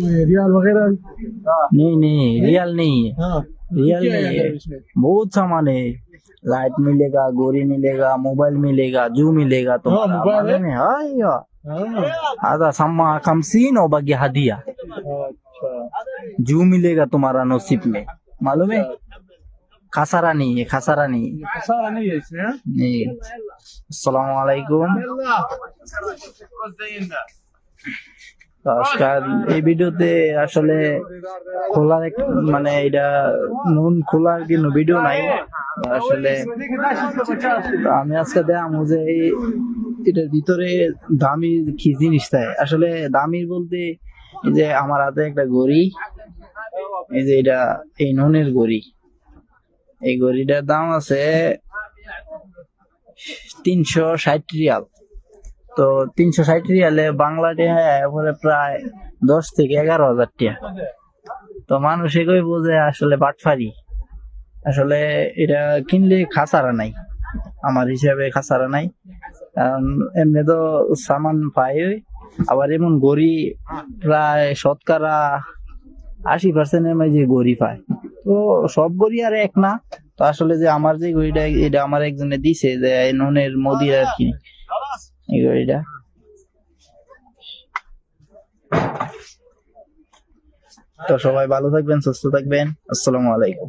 रियाल वगैरह। नहीं नहीं, रियल नहीं है। हाँ, रियल क्या है नहीं है। अंदर इसमें? बहुत सामान है। लाइट मिलेगा, गोरी मिलेगा, मोबाइल मिलेगा, जू मिलेगा हाँ, तुम्हारा मोबाइल है। मालूम है? हाँ या हाँ। आधा सम्मा कमसीन और बाकी हदिया। अच्छा। जू मिलेगा तुम्हारा नसीब में, मालूम है? अच्छा, खसारा नहीं है, खसारा नहीं है। ये खसारा नहीं है इसमें, हाँ? नहीं। अस्सलाम वालेकुम। নমস্কার। এই ভিডিওতে আসলে খোলার মানে এটা নুন খোলার কিন্তু ভিডিও নাই আসলে। তো আমি আজকে দেখাবো যে এটার ভিতরে দামি কি জিনিস থাকে। আসলে দামি বলতে এই যে আমার হাতে একটা ঘড়ি, এই যে এটা এই নুনের ঘড়ি। এই ঘড়িটার দাম আছে 360 রিয়াল। তো 360 রিয়ালে বাংলা টাকা প্রায় 10 থেকে 11 হাজার টাকা। তো মানুষে কই বোঝে আসলে বাটফারি। আসলে এটা কিনলে খাসারা নাই, আমার হিসাবে খাসারা নাই। কারণ এমনি তো সামান পাই, আবার এমন গড়ি প্রায় শতকরা 80% মাঝে গড়ি পায়। তো সব গড়ি আর এক না। তো আসলে যে আমার যে গড়িটা, এটা আমার একজনে দিছে যে নুনের মোদি আর কি, এই গড়িটা। তো সবাই ভালো থাকবেন, সুস্থ থাকবেন। আসসালামু আলাইকুম।